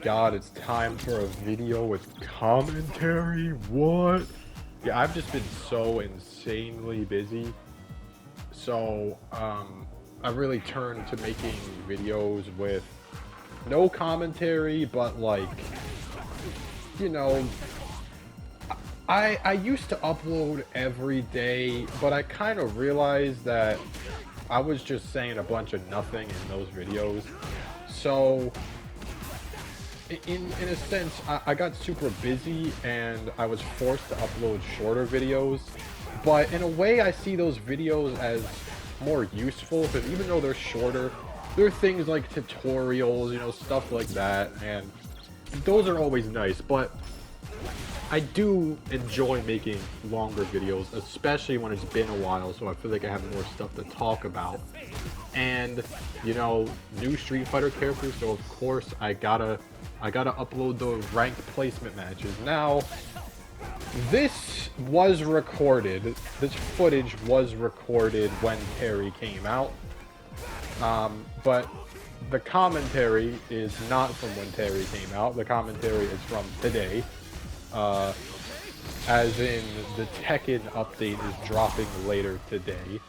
god, it's time for a video with commentary? What? Yeah, I've just been so insanely busy. So, I've really turned to making videos with no commentary, but like, you know, I used to upload every day, but I kind of realized that I was just saying a bunch of nothing in those videos. So, in a sense, I got super busy and I was forced to upload shorter videos. But in a way, I see those videos as more useful, because even though they're shorter, there are things like tutorials, you know, stuff like that, and those are always nice. But I do enjoy making longer videos, especially when it's been a while, so I feel like I have more stuff to talk about. And, you know, new Street Fighter characters, so of course I gotta upload the ranked placement matches. Now, this was recorded, this footage was recorded when Terry came out, but the commentary is not from when Terry came out. The commentary is from today, as in the Tekken update is dropping later today.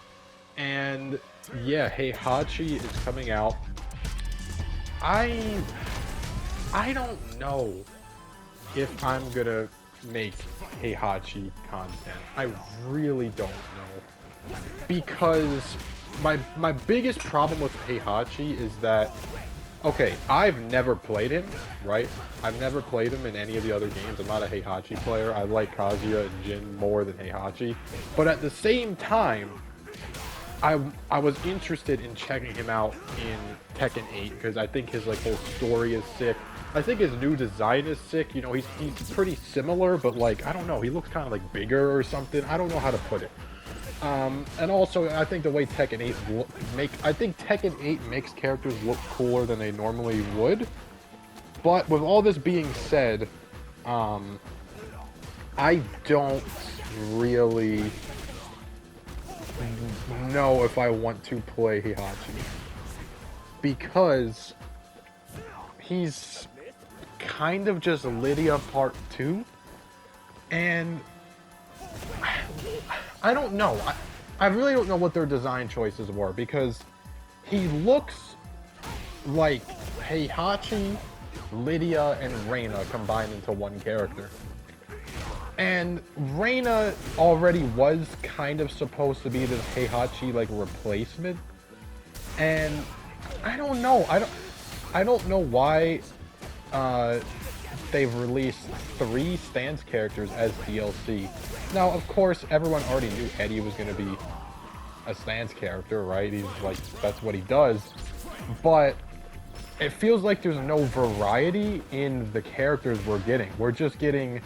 And yeah, Heihachi is coming out. I don't know if I'm gonna make Heihachi content. I really don't know, because my biggest problem with Heihachi is that, okay, I've never played him, right? I've never played him in any of the other games. I'm not a Heihachi player. I like Kazuya and Jin more than Heihachi, but at the same time, I was interested in checking him out in Tekken 8 because I think his like whole story is sick. I think his new design is sick. You know, he's pretty similar, but like, I don't know, he looks kind of like bigger or something. I don't know how to put it. And also, I think the way Tekken 8 I think Tekken 8 makes characters look cooler than they normally would. But with all this being said, I don't really know if I want to play Heihachi, because he's kind of just Lydia Part 2, and I don't know. I really don't know what their design choices were, because he looks like Heihachi, Lydia, and Reina combined into one character. And Reina already was kind of supposed to be this Heihachi like replacement, and I don't know. I don't know why they've released 3 stance characters as DLC. Now, of course, everyone already knew Eddie was going to be a stance character, right? He's like, that's what he does. But it feels like there's no variety in the characters we're getting. We're just getting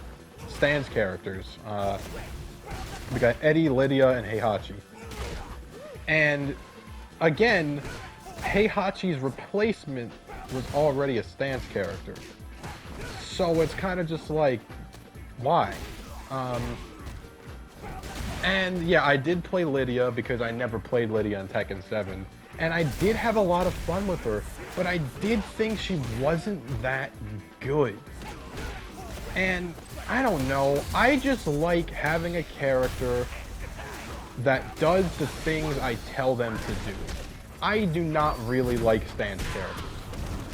stance characters. We got Eddie, Lydia, and Heihachi. And again, Heihachi's replacement was already a stance character. So it's kind of just like, why? And yeah, I did play Lydia because I never played Lydia in Tekken 7. And I did have a lot of fun with her, but I did think she wasn't that good. And I don't know, I just like having a character that does the things I tell them to do. I do not really like stance characters.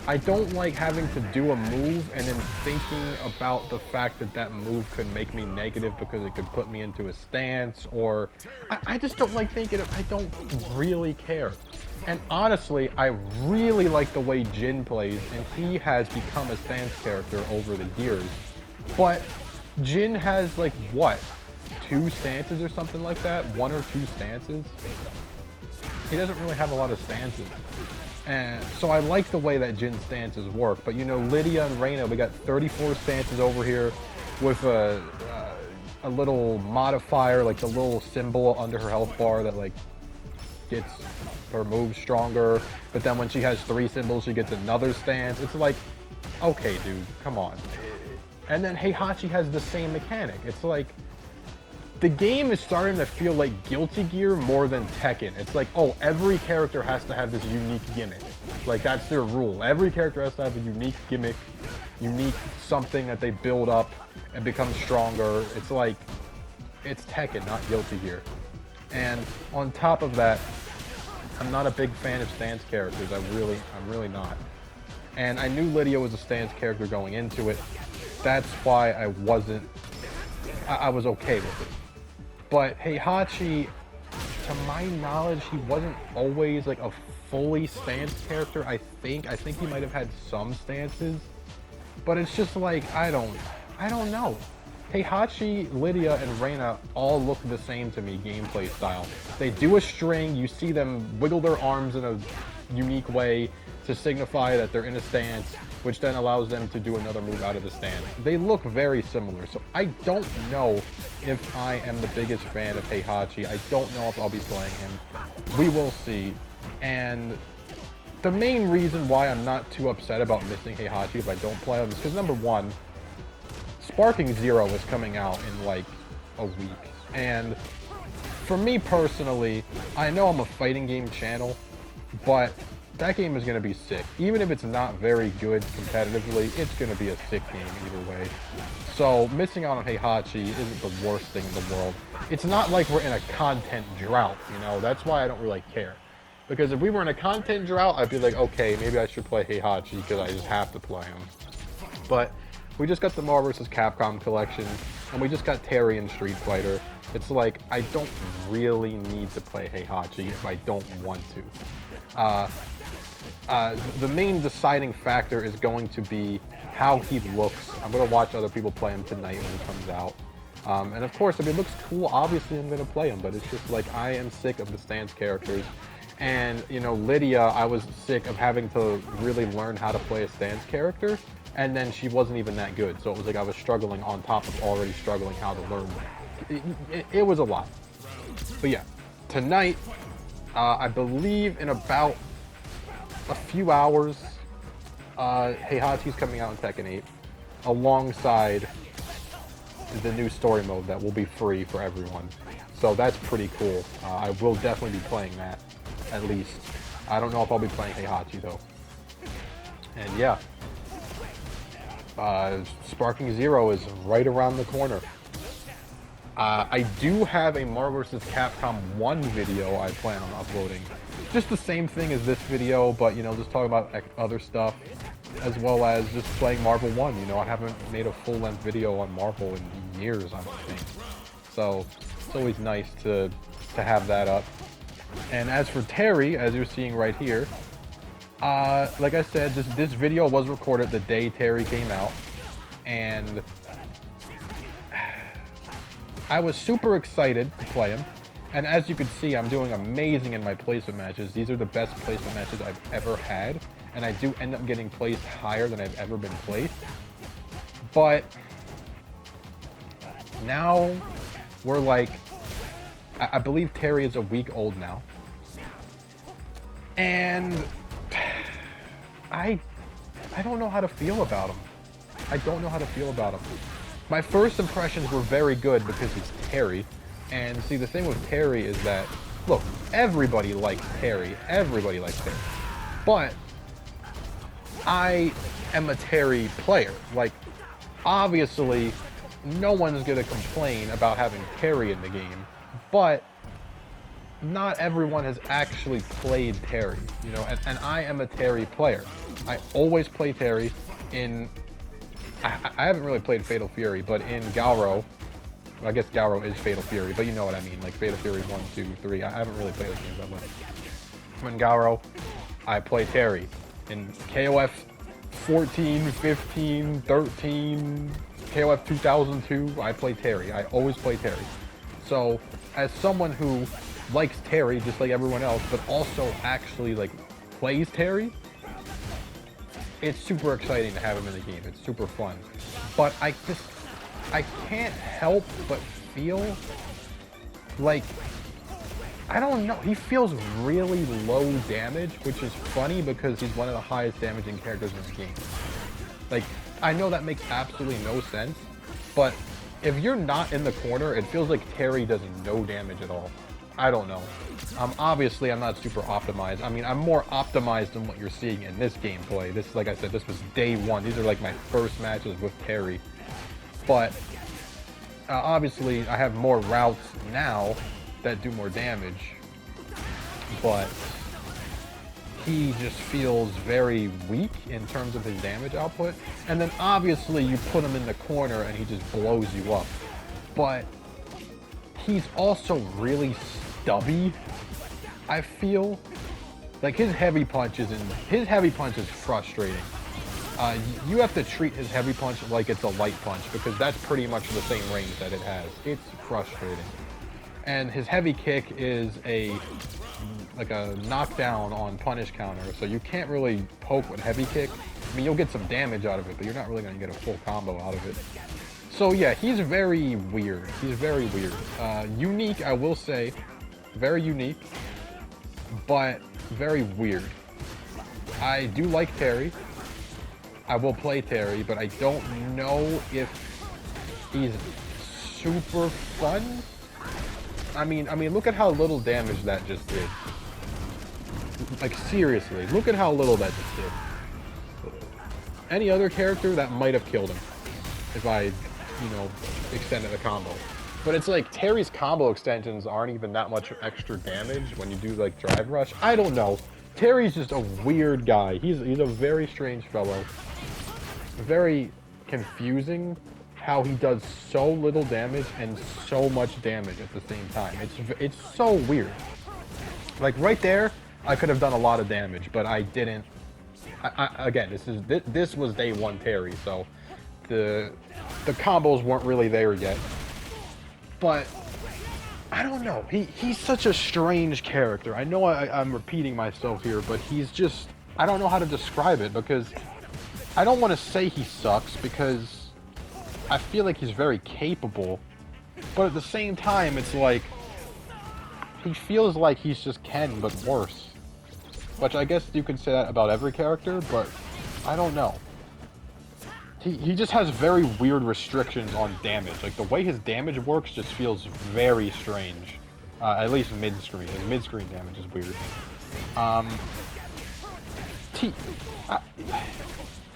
I don't like having to do a move and then thinking about the fact that that move could make me negative because it could put me into a stance, or I just don't like thinking of, I don't really care. And honestly, I really like the way Jin plays, and he has become a stance character over the years. But Jin has like, what, 2 stances or something like that? 1 or 2 stances? He doesn't really have a lot of stances. And so I like the way that Jin's stances work. But you know, Lydia and Reina, we got 34 stances over here with a little modifier, like the little symbol under her health bar that like gets her moves stronger. But then when she has 3 symbols, she gets another stance. It's like, okay, dude, come on. And then Heihachi has the same mechanic. It's like, the game is starting to feel like Guilty Gear more than Tekken. It's like, oh, every character has to have this unique gimmick. Like, that's their rule. Every character has to have a unique gimmick. unique something that they build up and become stronger. It's like, it's Tekken, not Guilty Gear. And on top of that, I'm not a big fan of stance characters. I'm really not. And I knew Lydia was a stance character going into it. That's why I was okay with it. But Heihachi, to my knowledge, he wasn't always like a fully stance character. I think he might have had some stances, but it's just like, I don't know. Heihachi, Lydia, and Reina all look the same to me gameplay style. They do a string, you see them wiggle their arms in a unique way to signify that they're in a stance, which then allows them to do another move out of the stance. They look very similar, so I don't know if I am the biggest fan of Heihachi. I don't know if I'll be playing him. We will see. And the main reason why I'm not too upset about missing Heihachi if I don't play him is because, number one, Sparking Zero is coming out in like a week. And for me personally, I know I'm a fighting game channel, but that game is going to be sick. Even if it's not very good competitively, it's going to be a sick game either way. So missing out on Heihachi isn't the worst thing in the world. It's not like we're in a content drought, you know? That's why I don't really care. Because if we were in a content drought, I'd be like, okay, maybe I should play Heihachi because I just have to play him. But we just got the Marvel vs. Capcom collection, and we just got Terry in Street Fighter. It's like, I don't really need to play Heihachi if I don't want to. The main deciding factor is going to be how he looks. I'm going to watch other people play him tonight when he comes out. And of course, if it looks cool, obviously I'm going to play him, but it's just like, I am sick of the stance characters. And, you know, Lydia, I was sick of having to really learn how to play a stance character, and then she wasn't even that good. So it was like I was struggling on top of already struggling how to learn. It was a lot. But yeah, tonight, I believe in about a few hours, Heihachi's coming out in Tekken 8, alongside the new story mode that will be free for everyone. So that's pretty cool. I will definitely be playing that, at least. I don't know if I'll be playing Heihachi though. And yeah, Sparking Zero is right around the corner. I do have a Marvel vs. Capcom 1 video I plan on uploading. Just the same thing as this video, but, you know, just talking about other stuff, as well as just playing Marvel 1. You know, I haven't made a full-length video on Marvel in years, I don't think. So, it's always nice to have that up. And as for Terry, as you're seeing right here, like I said, this video was recorded the day Terry came out, and I was super excited to play him. And as you can see, I'm doing amazing in my placement matches. These are the best placement matches I've ever had, and I do end up getting placed higher than I've ever been placed. But now we're like, I believe Terry is a week old now, and I don't know how to feel about him. I don't know how to feel about him. My first impressions were very good because he's Terry. And see, the thing with Terry is that, look, everybody likes Terry. Everybody likes Terry. But I am a Terry player. Like, obviously, no one's going to complain about having Terry in the game. But not everyone has actually played Terry, you know, and I am a Terry player. I always play Terry in... I haven't really played Fatal Fury, but in Gauro, I guess Gauro is Fatal Fury, but you know what I mean, like Fatal Fury 1, 2, 3, I haven't really played those games that much. In Gauro, I play Terry. In KOF 14, 15, 13, KOF 2002, I play Terry. I always play Terry. So, as someone who likes Terry just like everyone else, but also actually like plays Terry, it's super exciting to have him in the game. It's super fun. But I can't help but feel like, I don't know, he feels really low damage, which is funny because he's one of the highest damaging characters in the game. Like, I know that makes absolutely no sense, but if you're not in the corner, it feels like Terry does no damage at all. I don't know. Obviously, I'm not super optimized. I mean, I'm more optimized than what you're seeing in this gameplay. This, like I said, this was day one. These are like my first matches with Terry. But obviously, I have more routes now that do more damage. But he just feels very weak in terms of his damage output. And then obviously, you put him in the corner and he just blows you up. But he's also really stubby, I feel. Like his heavy punch is frustrating. You have to treat his heavy punch like it's a light punch because that's pretty much the same range that it has. It's frustrating. And his heavy kick is like a knockdown on punish counter, so you can't really poke with heavy kick. I mean, you'll get some damage out of it, but you're not really going to get a full combo out of it. So yeah, he's very weird. He's very weird. Unique, I will say. Very unique, but very weird. I do like Terry. I will play Terry, but I don't know if he's super fun. I mean, look at how little damage that just did. Like, seriously, look at how little that just did. Any other character, that might have killed him if I, you know, extended the combo. But it's like, Terry's combo extensions aren't even that much extra damage when you do, like, drive rush. I don't know. Terry's just a weird guy. He's a very strange fellow. Very confusing how he does so little damage and so much damage at the same time. It's so weird. Like, right there, I could have done a lot of damage, but I didn't. Again, this was day one Terry, so the combos weren't really there yet. But I don't know. He's such a strange character. I know I'm repeating myself here, but he's just, I don't know how to describe it, because I don't want to say he sucks, because I feel like he's very capable, but at the same time, it's like he feels like he's just Ken, but worse. Which I guess you could say that about every character, but I don't know. He just has very weird restrictions on damage. Like, the way his damage works just feels very strange. At least mid-screen. His mid-screen damage is weird. I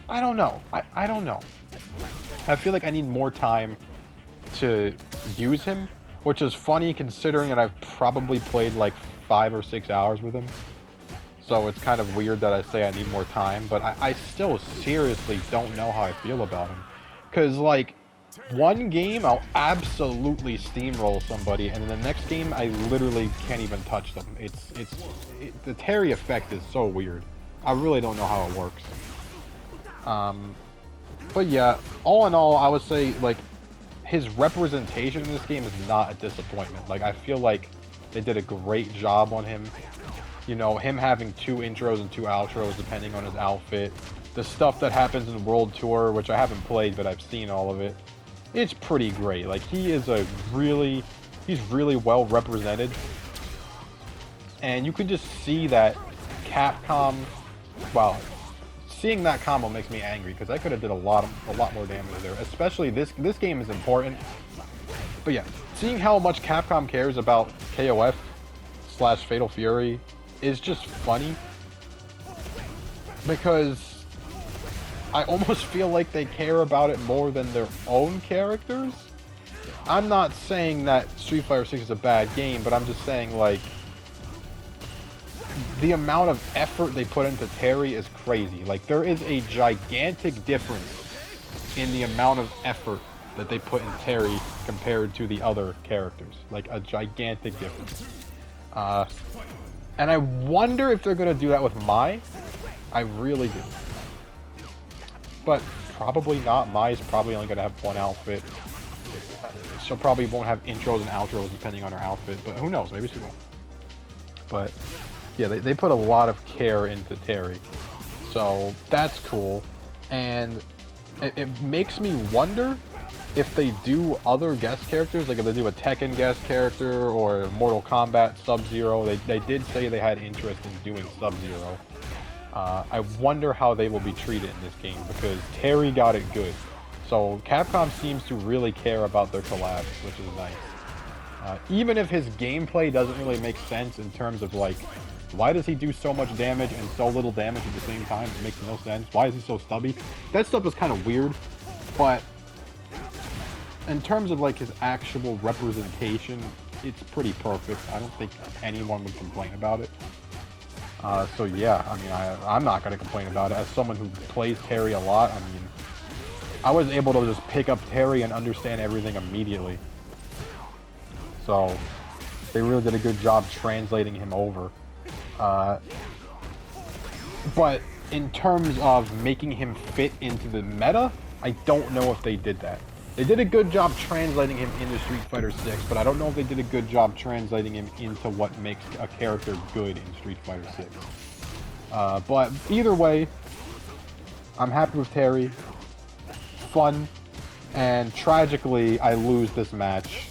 don't know. I don't know. I feel like I need more time to use him, which is funny considering that I've probably played like 5 or 6 hours with him. So it's kind of weird that I say I need more time, but I still seriously don't know how I feel about him. Because, like, one game I'll absolutely steamroll somebody, and in the next game I literally can't even touch them. The Terry effect is so weird. I really don't know how it works. But yeah, all in all, I would say, like, his representation in this game is not a disappointment. Like, I feel like they did a great job on him. You know, him having 2 intros and 2 outros depending on his outfit. The stuff that happens in World Tour, which I haven't played, but I've seen all of it. It's pretty great. Like, he's really well represented. And you can just see that Capcom, well, seeing that combo makes me angry, because I could have did a lot more damage there. Especially this game is important. But yeah, seeing how much Capcom cares about KOF/Fatal Fury is just funny, because I almost feel like they care about it more than their own characters. I'm not saying that Street Fighter 6 is a bad game, but I'm just saying, like, the amount of effort they put into Terry is crazy. Like, there is a gigantic difference in the amount of effort that they put in Terry compared to the other characters. Like, a gigantic difference. And I wonder if they're going to do that with Mai. I really do. But probably not. Mai's probably only going to have 1 outfit. She'll probably won't have intros and outros depending on her outfit. But who knows? Maybe she will. But yeah, they put a lot of care into Terry. So that's cool. And it makes me wonder if they do other guest characters, like if they do a Tekken guest character or Mortal Kombat Subzero. They did say they had interest in doing Subzero. I wonder how they will be treated in this game, because Terry got it good. So Capcom seems to really care about their collabs, which is nice. Even if his gameplay doesn't really make sense in terms of, like, why does he do so much damage and so little damage at the same time? It makes no sense. Why is he so stubby? That stuff is kind of weird, but in terms of, like, his actual representation, it's pretty perfect. I don't think anyone would complain about it. So yeah, I mean, I'm not going to complain about it. As someone who plays Terry a lot, I mean, I was able to just pick up Terry and understand everything immediately. So, they really did a good job translating him over. But in terms of making him fit into the meta, I don't know if they did that. They did a good job translating him into Street Fighter 6, but I don't know if they did a good job translating him into what makes a character good in Street Fighter 6. But either way, I'm happy with Terry. Fun. And tragically, I lose this match.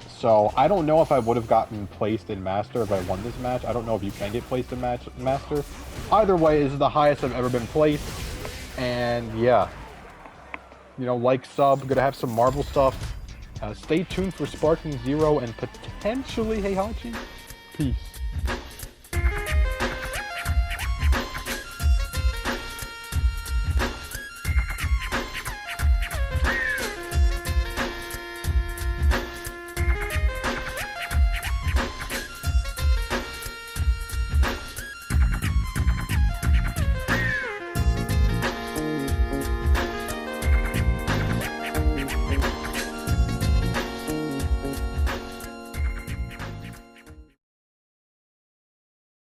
So, I don't know if I would have gotten placed in Master if I won this match. I don't know if you can get placed in Master. Either way, this is the highest I've ever been placed. And yeah. You know, like, sub, gonna have some Marvel stuff. Stay tuned for Sparking Zero and potentially Heihachi. Peace.